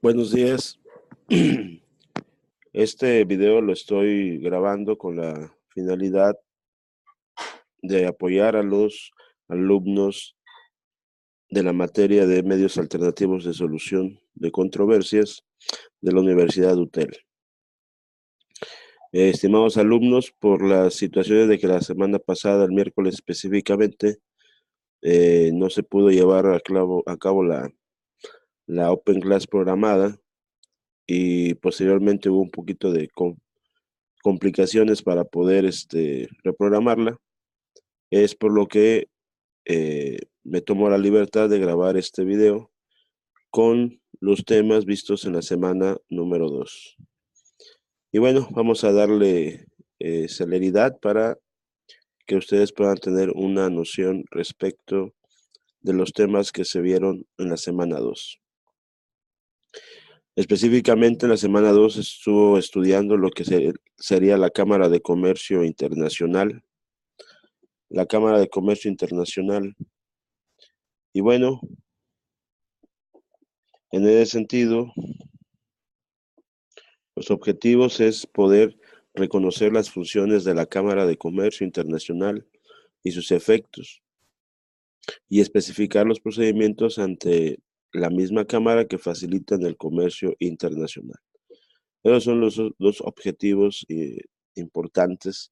Buenos días. Este video lo estoy grabando con la finalidad de apoyar a los alumnos de la materia de medios alternativos de solución de controversias de la Universidad UTEL. Estimados alumnos, por las situaciones de que la semana pasada, el miércoles específicamente, no se pudo llevar a cabo la Open Class programada y posteriormente hubo un poquito de complicaciones para poder reprogramarla. Es por lo que me tomo la libertad de grabar este video con los temas vistos en la semana número 2. Y bueno, vamos a darle celeridad para que ustedes puedan tener una noción respecto de los temas que se vieron en la semana 2. Específicamente en la semana 2 estuvo estudiando lo que sería la Cámara de Comercio Internacional. La Cámara de Comercio Internacional. Y bueno, en ese sentido, los objetivos es poder reconocer las funciones de la Cámara de Comercio Internacional y sus efectos, y especificar los procedimientos ante la misma Cámara que facilitan el comercio internacional. Esos son los dos objetivos importantes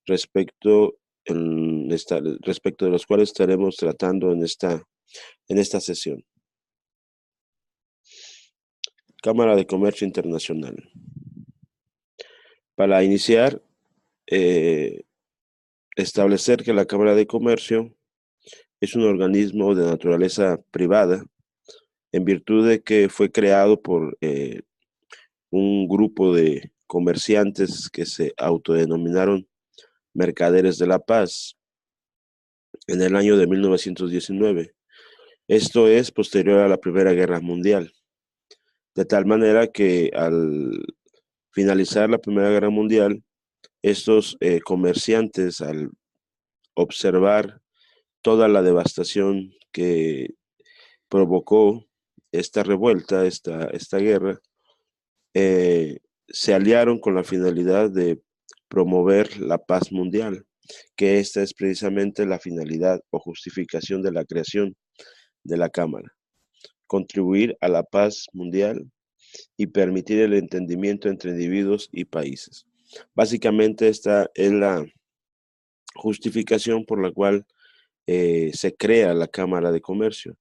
respecto de los cuales estaremos tratando en esta sesión. Cámara de Comercio Internacional. Para iniciar, establecer que la Cámara de Comercio es un organismo de naturaleza privada, en virtud de que fue creado por un grupo de comerciantes que se autodenominaron Mercaderes de la Paz en el año de 1919. Esto es posterior a la Primera Guerra Mundial. De tal manera que al finalizar la Primera Guerra Mundial, estos comerciantes, al observar toda la devastación que provocó esta revuelta, esta guerra, se aliaron con la finalidad de promover la paz mundial, que esta es precisamente la finalidad o justificación de la creación de la Cámara: contribuir a la paz mundial y permitir el entendimiento entre individuos y países. Básicamente esta es la justificación por la cual se crea la Cámara de Comercio,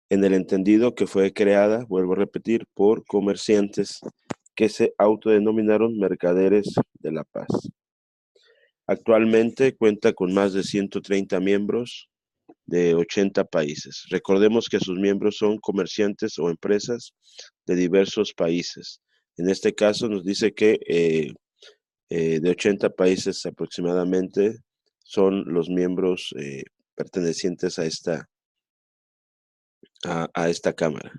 en el entendido que fue creada, vuelvo a repetir, por comerciantes que se autodenominaron Mercaderes de la Paz. Actualmente cuenta con más de 130 miembros de 80 países. Recordemos que sus miembros son comerciantes o empresas de diversos países. En este caso nos dice que de 80 países aproximadamente son los miembros pertenecientes a esta Cámara.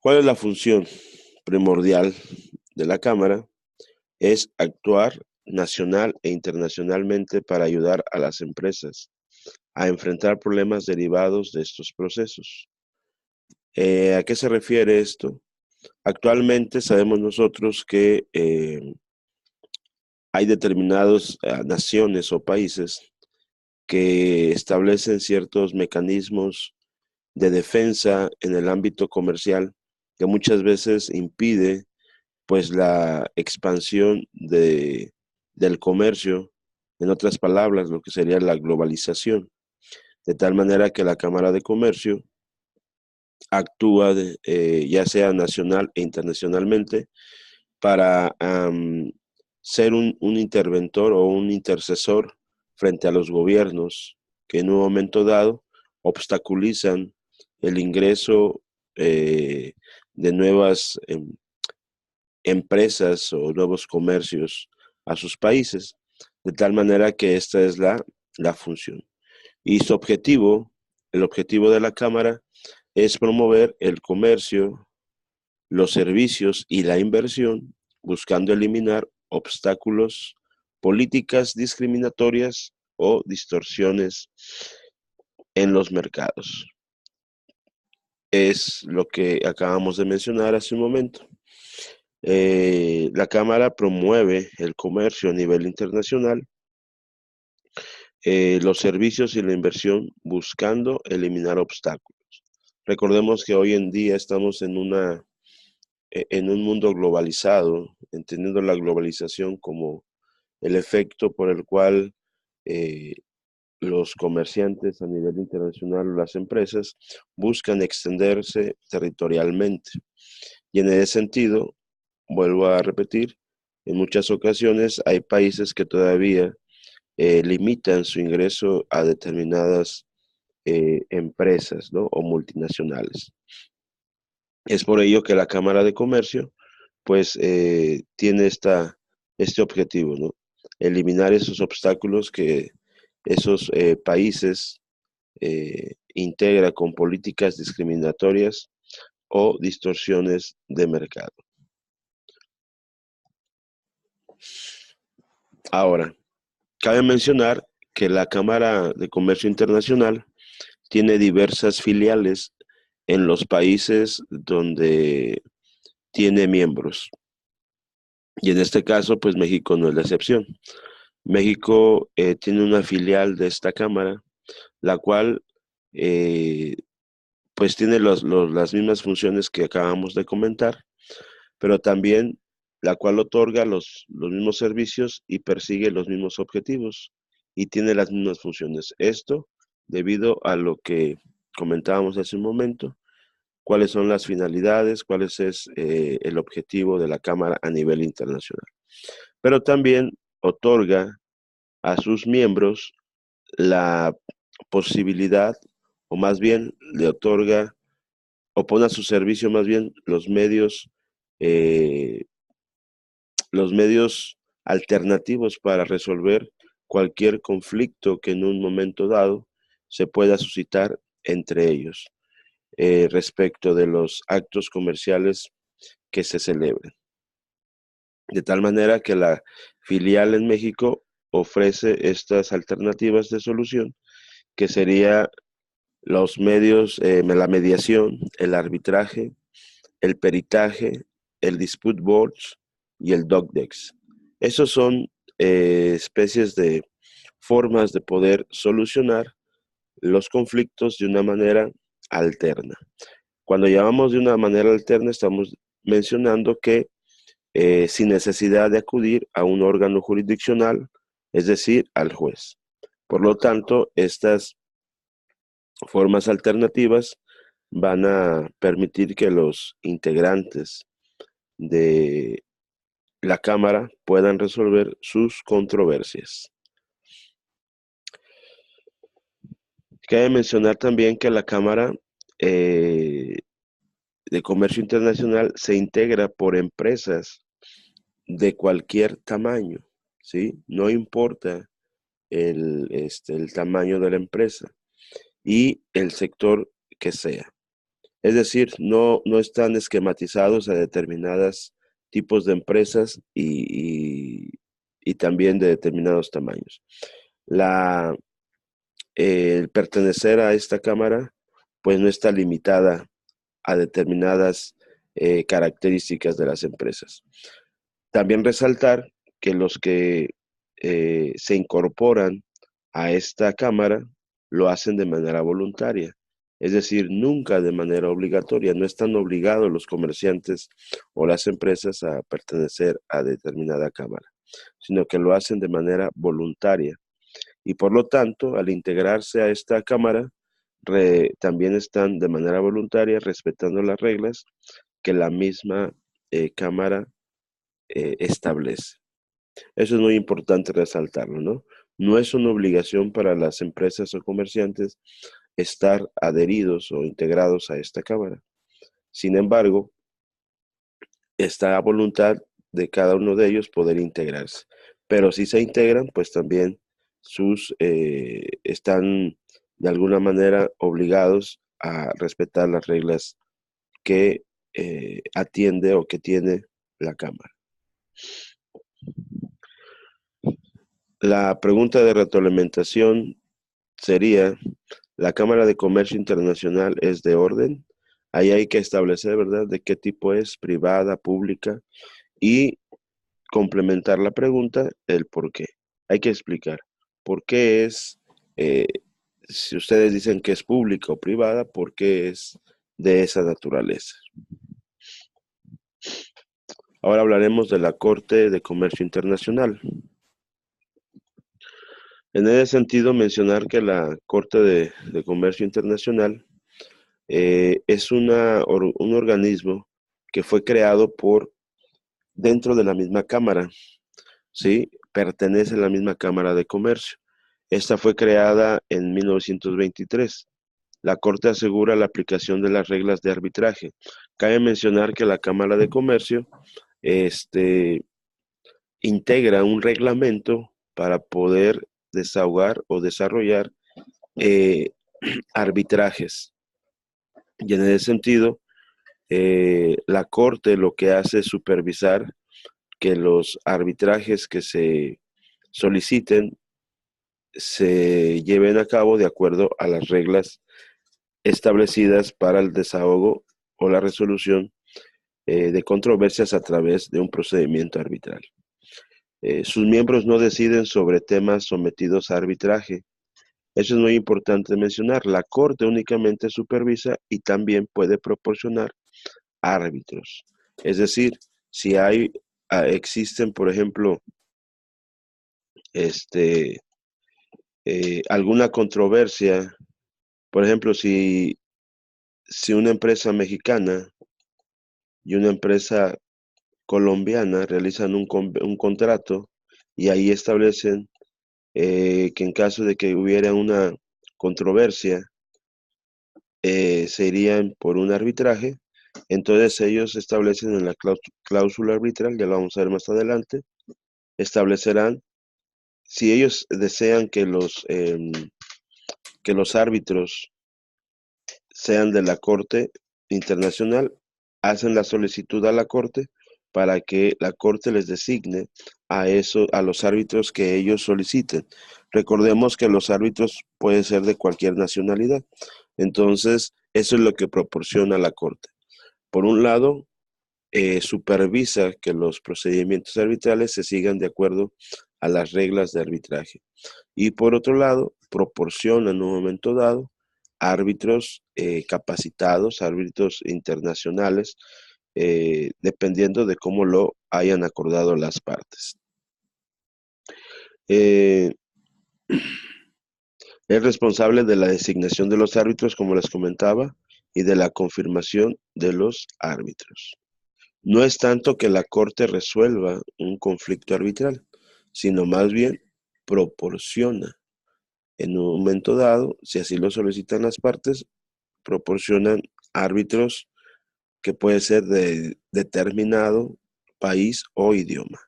¿Cuál es la función primordial de la Cámara? Es actuar nacional e internacionalmente para ayudar a las empresas a enfrentar problemas derivados de estos procesos. ¿A qué se refiere esto? Actualmente sabemos nosotros que hay determinadas naciones o países que establecen ciertos mecanismos de defensa en el ámbito comercial que muchas veces impide pues la expansión del comercio, en otras palabras, lo que sería la globalización, de tal manera que la Cámara de Comercio actúa ya sea nacional e internacionalmente para ser un interventor o un intercesor frente a los gobiernos que en un momento dado obstaculizan el ingreso de nuevas empresas o nuevos comercios a sus países, de tal manera que esta es la función. Y su objetivo, el objetivo de la Cámara, es promover el comercio los servicios y la inversión, buscando eliminar obstáculos, políticas discriminatorias o distorsiones en los mercados. Es lo que acabamos de mencionar hace un momento. La Cámara promueve el comercio a nivel internacional, los servicios y la inversión buscando eliminar obstáculos. Recordemos que hoy en día estamos en un mundo globalizado, entendiendo la globalización como el efecto por el cual eh, los comerciantes a nivel internacional o las empresas buscan extenderse territorialmente. Y en ese sentido, vuelvo a repetir, en muchas ocasiones hay países que todavía limitan su ingreso a determinadas empresas, ¿no? O multinacionales. Es por ello que la Cámara de Comercio, pues, tiene este objetivo, ¿no? Eliminar esos obstáculos que esos países integra con políticas discriminatorias o distorsiones de mercado. Ahora, cabe mencionar que la Cámara de Comercio Internacional tiene diversas filiales en los países donde tiene miembros. Y en este caso, pues México no es la excepción. México tiene una filial de esta Cámara, la cual eh, pues tiene las mismas funciones que acabamos de comentar, pero también la cual otorga los mismos servicios y persigue los mismos objetivos y tiene las mismas funciones. Esto debido a lo que comentábamos hace un momento, cuáles son las finalidades, cuál es el objetivo de la Cámara a nivel internacional. Pero también otorga a sus miembros la posibilidad, o más bien le otorga, o pone a su servicio más bien eh, los medios alternativos para resolver cualquier conflicto que en un momento dado se pueda suscitar entre ellos respecto de los actos comerciales que se celebren. De tal manera que la filial en México ofrece estas alternativas de solución, que sería los medios, la mediación, el arbitraje, el peritaje, el dispute boards y el docdex. Esos son especies de formas de poder solucionar los conflictos de una manera alterna. Cuando llamamos de una manera alterna, estamos mencionando que sin necesidad de acudir a un órgano jurisdiccional, es decir, al juez. Por lo tanto, estas formas alternativas van a permitir que los integrantes de la Cámara puedan resolver sus controversias. Cabe mencionar también que la Cámara eh, de Comercio Internacional se integra por empresas de cualquier tamaño, ¿sí? No importa el tamaño de la empresa y el sector que sea. Es decir, no están esquematizados a determinados tipos de empresas y también de determinados tamaños. La, el pertenecer a esta cámara, pues no está limitada a determinadas características de las empresas. También resaltar que los que se incorporan a esta cámara lo hacen de manera voluntaria, es decir, nunca de manera obligatoria. No están obligados los comerciantes o las empresas a pertenecer a determinada cámara, sino que lo hacen de manera voluntaria. Y por lo tanto, al integrarse a esta cámara, también están de manera voluntaria respetando las reglas que la misma cámara establece. Eso es muy importante resaltarlo, ¿no? No es una obligación para las empresas o comerciantes estar adheridos o integrados a esta cámara. Sin embargo, está a voluntad de cada uno de ellos poder integrarse. Pero si se integran, pues también están de alguna manera obligados a respetar las reglas que atiende o que tiene la Cámara. La pregunta de retroalimentación sería, ¿la Cámara de Comercio Internacional es de orden? Ahí hay que establecer, ¿verdad?, de qué tipo es, privada, pública, y complementar la pregunta, el por qué. Hay que explicar por qué es, eh, si ustedes dicen que es pública o privada, por qué es de esa naturaleza. Ahora hablaremos de la Corte de Comercio Internacional. En ese sentido, mencionar que la Corte de Comercio Internacional es un organismo que fue creado dentro de la misma Cámara, ¿sí? Pertenece a la misma Cámara de Comercio. Esta fue creada en 1923. La Corte asegura la aplicación de las reglas de arbitraje. Cabe mencionar que la Cámara de Comercio integra un reglamento para poder desahogar o desarrollar eh, arbitrajes. Y en ese sentido, la Corte lo que hace es supervisar que los arbitrajes que se soliciten se lleven a cabo de acuerdo a las reglas establecidas para el desahogo o la resolución de controversias a través de un procedimiento arbitral. Sus miembros no deciden sobre temas sometidos a arbitraje. Eso es muy importante mencionar. La Corte únicamente supervisa y también puede proporcionar árbitros. Es decir, si existen, por ejemplo, alguna controversia, por ejemplo, si una empresa mexicana y una empresa colombiana realizan un contrato y ahí establecen que en caso de que hubiera una controversia, se irían por un arbitraje. Entonces ellos establecen en la cláusula arbitral, ya lo vamos a ver más adelante, establecerán, si ellos desean que los árbitros sean de la Corte Internacional, hacen la solicitud a la Corte para que la Corte les designe a los árbitros que ellos soliciten. Recordemos que los árbitros pueden ser de cualquier nacionalidad. Entonces, eso es lo que proporciona la Corte. Por un lado, supervisa que los procedimientos arbitrales se sigan de acuerdo a las reglas de arbitraje. Y por otro lado, proporciona en un momento dado árbitros capacitados, árbitros internacionales, dependiendo de cómo lo hayan acordado las partes. Eh, es responsable de la designación de los árbitros, como les comentaba, y de la confirmación de los árbitros. No es tanto que la Corte resuelva un conflicto arbitral, sino más bien proporciona. En un momento dado, si así lo solicitan las partes, proporcionan árbitros que puede ser de determinado país o idioma.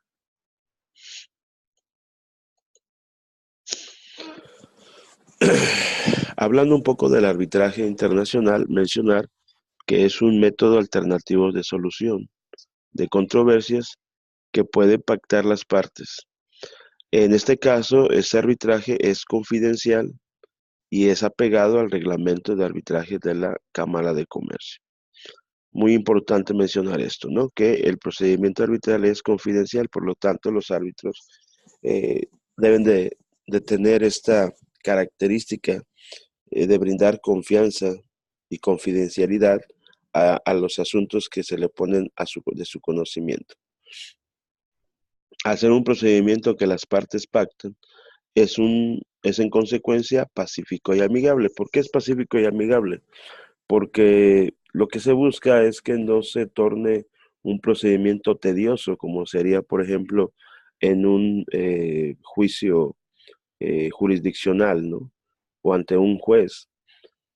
Hablando un poco del arbitraje internacional, mencionar que es un método alternativo de solución de controversias que puede pactar las partes. En este caso, ese arbitraje es confidencial y es apegado al reglamento de arbitraje de la Cámara de Comercio. Muy importante mencionar esto, ¿no? Que el procedimiento arbitral es confidencial, por lo tanto los árbitros eh, deben de tener esta característica de brindar confianza y confidencialidad a los asuntos que se le ponen de su conocimiento. Hacer un procedimiento que las partes pactan es en consecuencia pacífico y amigable. ¿Por qué es pacífico y amigable? Porque lo que se busca es que no se torne un procedimiento tedioso, como sería, por ejemplo, en un juicio jurisdiccional, ¿no? O ante un juez.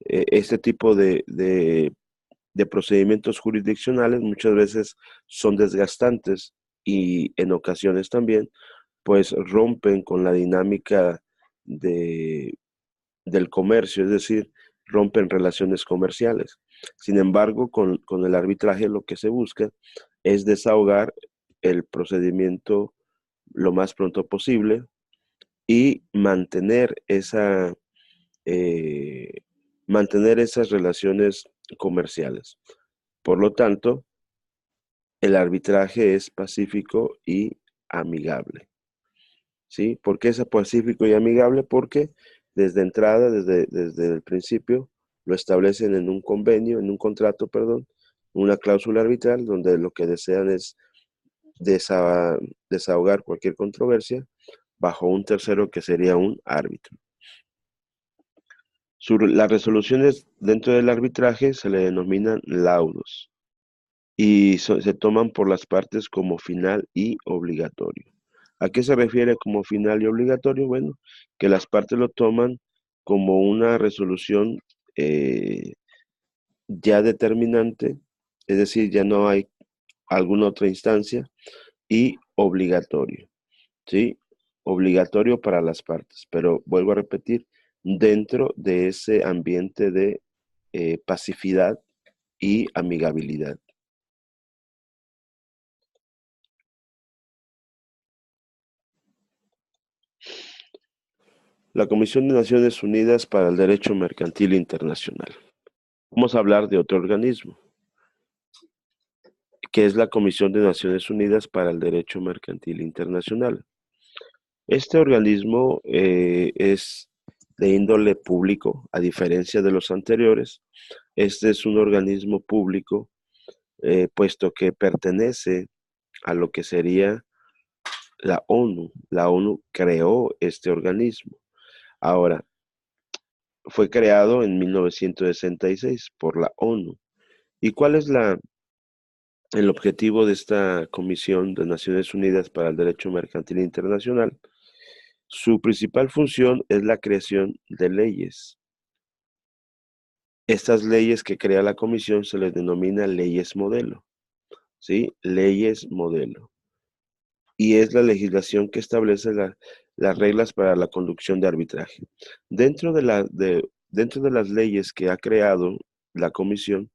Este tipo de procedimientos jurisdiccionales muchas veces son desgastantes y en ocasiones también, pues rompen con la dinámica de, del comercio, es decir, rompen relaciones comerciales. Sin embargo, con el arbitraje lo que se busca es desahogar el procedimiento lo más pronto posible y eh, mantener esas relaciones comerciales. Por lo tanto, el arbitraje es pacífico y amigable. ¿Sí? ¿Por qué es pacífico y amigable? Porque desde entrada, desde el principio, lo establecen en un convenio, en un contrato, perdón, una cláusula arbitral donde lo que desean es desahogar cualquier controversia bajo un tercero que sería un árbitro. Las resoluciones dentro del arbitraje se le denominan laudos y se toman por las partes como final y obligatorio. ¿A qué se refiere como final y obligatorio? Bueno, que las partes lo toman como una resolución eh, ya determinante, es decir, ya no hay alguna otra instancia, y obligatorio, ¿sí? Obligatorio para las partes, pero vuelvo a repetir, dentro de ese ambiente de pacificidad y amigabilidad. La Comisión de Naciones Unidas para el Derecho Mercantil Internacional. Vamos a hablar de otro organismo, que es la Comisión de Naciones Unidas para el Derecho Mercantil Internacional. Este organismo es de índole público, a diferencia de los anteriores. Este es un organismo público, puesto que pertenece a lo que sería la ONU. La ONU creó este organismo. Ahora, fue creado en 1966 por la ONU. ¿Y cuál es el objetivo de esta Comisión de Naciones Unidas para el Derecho Mercantil Internacional? Su principal función es la creación de leyes. Estas leyes que crea la Comisión se les denomina leyes modelo, ¿sí? Leyes modelo. Y es la legislación que establece las reglas para la conducción de arbitraje. Dentro de las leyes que ha creado la Comisión,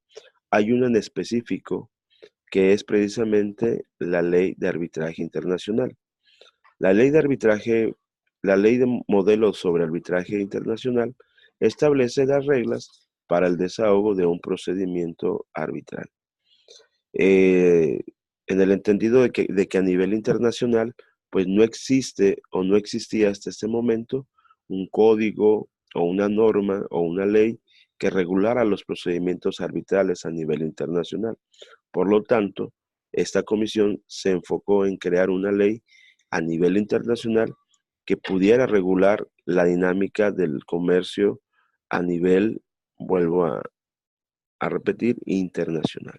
hay una en específico que es precisamente la Ley de Arbitraje Internacional. La ley de arbitraje, la ley de modelo sobre arbitraje internacional establece las reglas para el desahogo de un procedimiento arbitral. Eh, en el entendido de que a nivel internacional, pues no existe o no existía hasta este momento un código o una norma o una ley que regulara los procedimientos arbitrales a nivel internacional. Por lo tanto, esta comisión se enfocó en crear una ley a nivel internacional que pudiera regular la dinámica del comercio a nivel, vuelvo a repetir, internacional.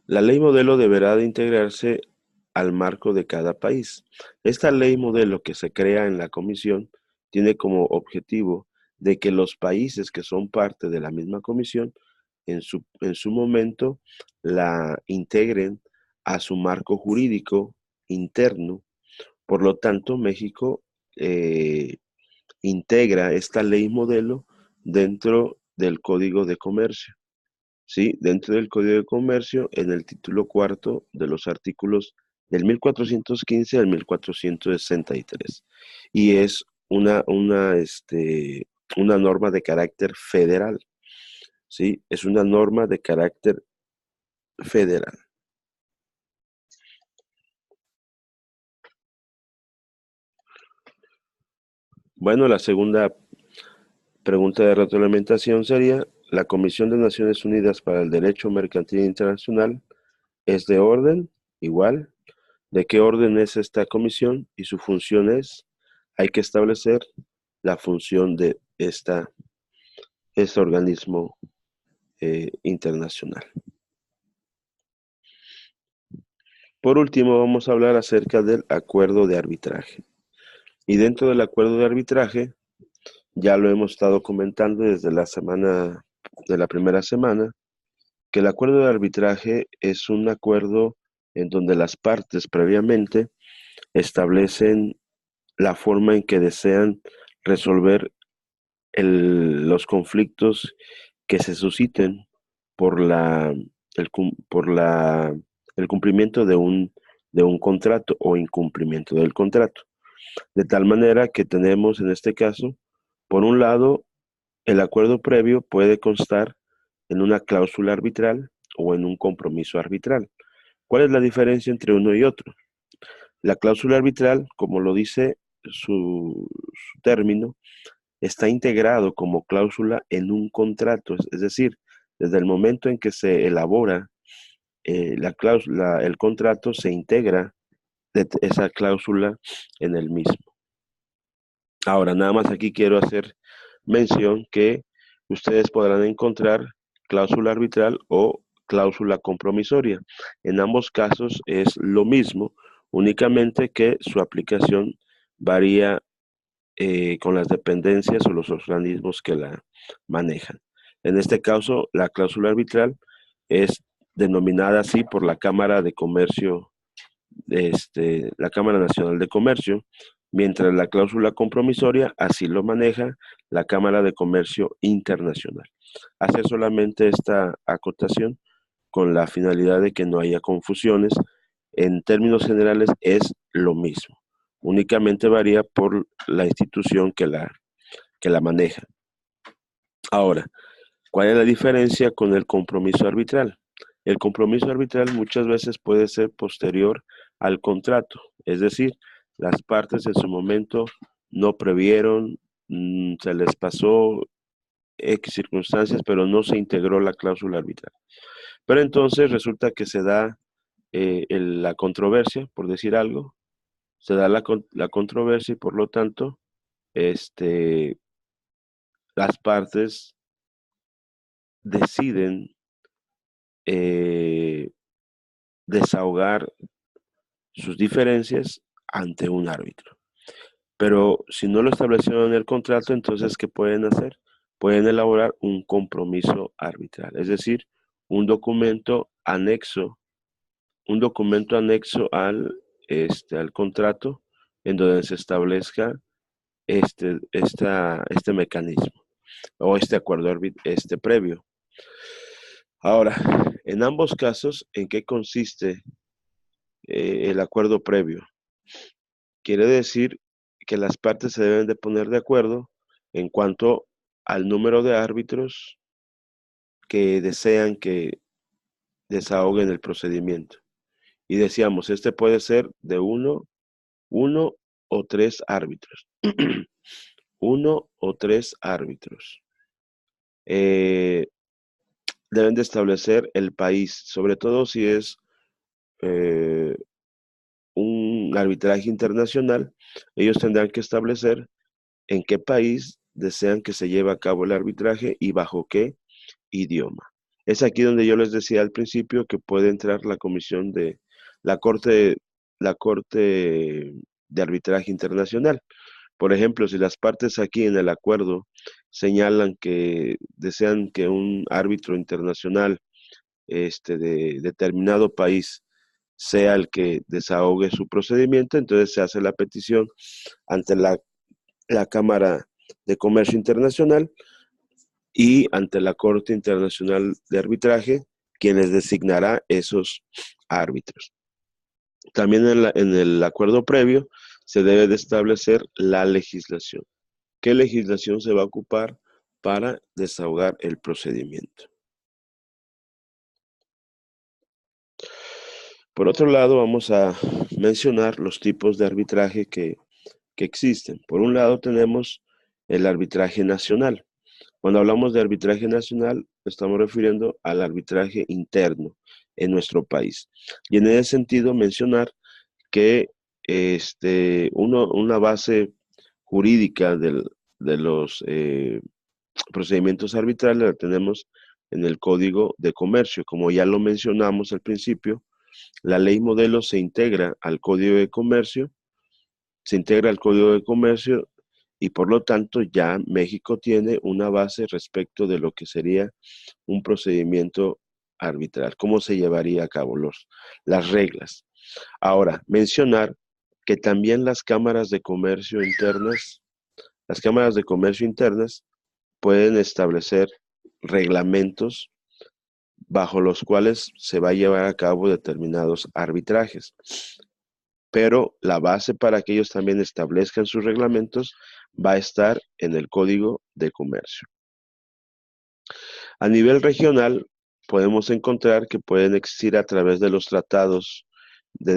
La ley modelo deberá de integrarse al marco de cada país. Esta ley modelo que se crea en la comisión tiene como objetivo de que los países que son parte de la misma comisión en su momento la integren a su marco jurídico interno. Por lo tanto, México integra esta ley modelo dentro del Código de Comercio. ¿Sí? Dentro del Código de Comercio, en el título cuarto de los artículos del 1415 al 1463. Y es una norma de carácter federal, ¿sí? Es una norma de carácter federal. Bueno, la segunda pregunta de retroalimentación sería, ¿la Comisión de Naciones Unidas para el Derecho Mercantil Internacional es de orden igual? ¿De qué orden es esta comisión? Y su función es, hay que establecer la función de este organismo internacional. Por último, vamos a hablar acerca del acuerdo de arbitraje. Y dentro del acuerdo de arbitraje, ya lo hemos estado comentando desde la primera semana, que el acuerdo de arbitraje es un acuerdo en donde las partes previamente establecen la forma en que desean resolver los conflictos que se susciten por el cumplimiento de un contrato o incumplimiento del contrato. De tal manera que tenemos en este caso, por un lado, el acuerdo previo puede constar en una cláusula arbitral o en un compromiso arbitral. ¿Cuál es la diferencia entre uno y otro? La cláusula arbitral, como lo dice su término, está integrado como cláusula en un contrato, es decir, desde el momento en que se elabora la cláusula, el contrato se integra esa cláusula en el mismo. Ahora, nada más aquí quiero hacer mención que ustedes podrán encontrar cláusula arbitral o cláusula compromisoria. En ambos casos es lo mismo, únicamente que su aplicación varía con las dependencias o los organismos que la manejan. En este caso, la cláusula arbitral es denominada así por la Cámara de Comercio, la Cámara Nacional de Comercio, mientras la cláusula compromisoria así lo maneja la Cámara de Comercio Internacional. Hace solamente esta acotación con la finalidad de que no haya confusiones. En términos generales es lo mismo, únicamente varía por la institución que la maneja. Ahora, ¿cuál es la diferencia con el compromiso arbitral? El compromiso arbitral muchas veces puede ser posterior al contrato, es decir, las partes en su momento no previeron, se les pasó X circunstancias, pero no se integró la cláusula arbitral. Pero entonces resulta que se da la controversia, por decir algo, se da la controversia y por lo tanto, este, las partes deciden eh, desahogar sus diferencias ante un árbitro. Pero si no lo establecieron en el contrato, entonces, ¿qué pueden hacer? Pueden elaborar un compromiso arbitral, es decir, un documento anexo, al contrato en donde se establezca este mecanismo o este acuerdo previo. Ahora, en ambos casos, ¿en qué consiste el acuerdo previo? Quiere decir que las partes se deben de poner de acuerdo en cuanto al número de árbitros que desean que desahoguen el procedimiento. Y decíamos, este puede ser de uno o tres árbitros. Uno o tres árbitros. Deben de establecer el país, sobre todo si es eh, un arbitraje internacional, ellos tendrán que establecer en qué país desean que se lleve a cabo el arbitraje y bajo qué idioma. Es aquí donde yo les decía al principio que puede entrar la comisión de la Corte, la Corte de Arbitraje Internacional. Por ejemplo, si las partes aquí en el acuerdo señalan que desean que un árbitro internacional de determinado país sea el que desahogue su procedimiento, entonces se hace la petición ante la Cámara de Comercio Internacional y ante la Corte Internacional de Arbitraje, quienes designará esos árbitros. También en el acuerdo previo se debe de establecer la legislación. ¿Qué legislación se va a ocupar para desahogar el procedimiento? Por otro lado, vamos a mencionar los tipos de arbitraje que existen. Por un lado tenemos el arbitraje nacional. Cuando hablamos de arbitraje nacional, estamos refiriendo al arbitraje interno en nuestro país. Y en ese sentido mencionar que una base jurídica de los procedimientos arbitrales la tenemos en el Código de Comercio. Como ya lo mencionamos al principio, la ley modelo se integra al Código de Comercio, y por lo tanto ya México tiene una base respecto de lo que sería un procedimiento arbitral, cómo se llevaría a cabo las reglas. Ahora, mencionar que también las cámaras de comercio internas pueden establecer reglamentos bajo los cuales se va a llevar a cabo determinados arbitrajes. Pero la base para que ellos también establezcan sus reglamentos va a estar en el Código de Comercio. A nivel regional, podemos encontrar que pueden existir a través de los tratados de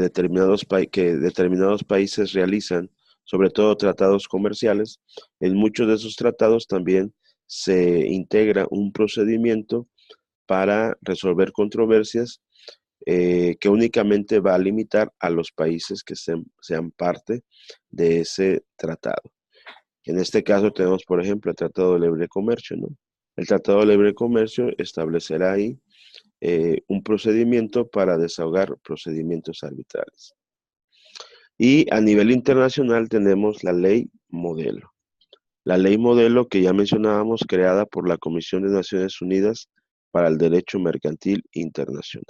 que determinados países realizan, sobre todo tratados comerciales. En muchos de esos tratados también se integra un procedimiento para resolver controversias que únicamente va a limitar a los países que sean parte de ese tratado. En este caso tenemos, por ejemplo, el Tratado de Libre Comercio, ¿no? El Tratado de Libre Comercio establecerá ahí un procedimiento para desahogar procedimientos arbitrales. Y a nivel internacional tenemos la ley modelo. La ley modelo que ya mencionábamos, creada por la Comisión de Naciones Unidas para el Derecho Mercantil Internacional.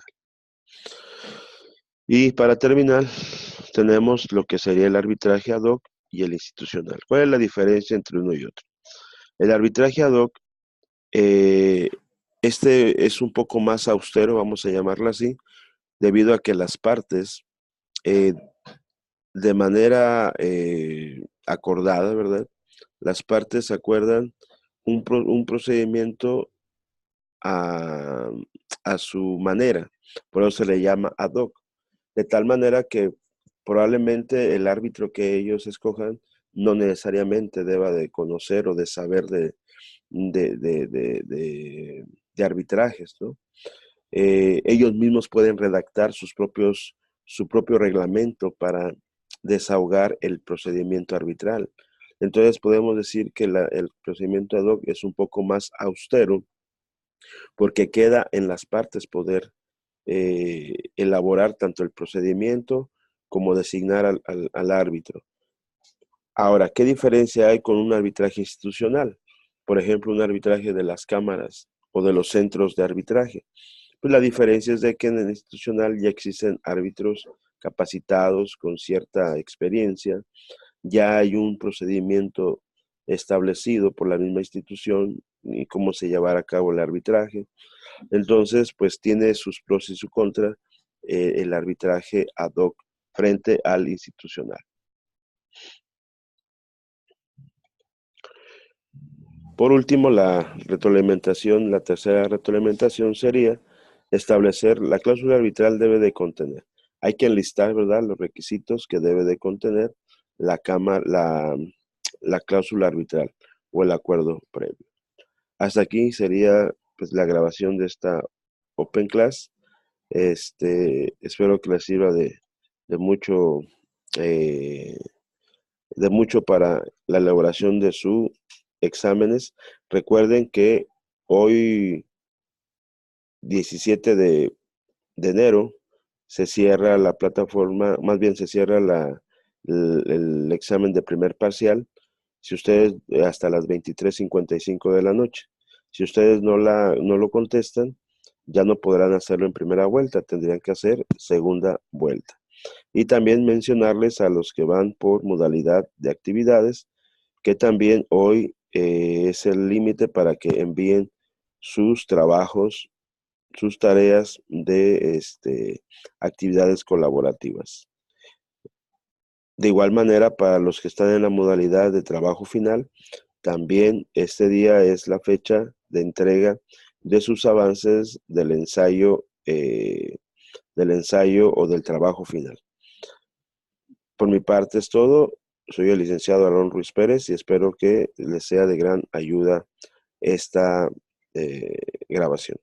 Y para terminar, tenemos lo que sería el arbitraje ad hoc y el institucional. ¿Cuál es la diferencia entre uno y otro? El arbitraje ad hoc, este es un poco más austero, vamos a llamarlo así, debido a que las partes, eh, de manera acordada, ¿verdad? Las partes acuerdan un procedimiento a, a su manera, por eso se le llama ad hoc, de tal manera que probablemente el árbitro que ellos escojan no necesariamente deba de conocer o de saber de, de, de, de- de arbitrajes, ¿no? Ellos mismos pueden redactar su propio reglamento para desahogar el procedimiento arbitral. Entonces podemos decir que el procedimiento ad hoc es un poco más austero porque queda en las partes poder elaborar tanto el procedimiento como designar al árbitro. Ahora, ¿qué diferencia hay con un arbitraje institucional? Por ejemplo, un arbitraje de las cámaras o de los centros de arbitraje. Pues la diferencia es de que en el institucional ya existen árbitros capacitados con cierta experiencia, ya hay un procedimiento establecido por la misma institución y cómo se llevará a cabo el arbitraje. Entonces, pues tiene sus pros y sus contras el arbitraje ad hoc frente al institucional. Por último, la tercera retroalimentación sería establecer la cláusula arbitral debe de contener. Hay que enlistar, ¿verdad?, los requisitos que debe de contener la, la cláusula arbitral o el acuerdo previo. Hasta aquí sería pues la grabación de esta Open Class. Espero que les sirva de mucho, eh, de mucho para la elaboración de sus exámenes. Recuerden que hoy, 17 de enero, se cierra la plataforma, más bien se cierra el examen de primer parcial. Si ustedes, hasta las 23:55 de la noche, si ustedes no lo contestan, ya no podrán hacerlo en primera vuelta, tendrían que hacer segunda vuelta. Y también mencionarles a los que van por modalidad de actividades, que también hoy es el límite para que envíen sus trabajos, sus tareas de actividades colaborativas. De igual manera, para los que están en la modalidad de trabajo final, también este día es la fecha de entrega de sus avances del ensayo o del trabajo final. Por mi parte es todo. Soy el licenciado Aarón Ruiz Pérez y espero que les sea de gran ayuda esta grabación.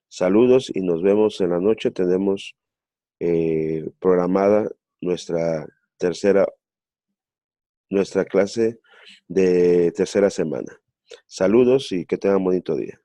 Saludos y nos vemos en la noche. Tenemos programada nuestra nuestra clase de tercera semana. Saludos y que tengan bonito día.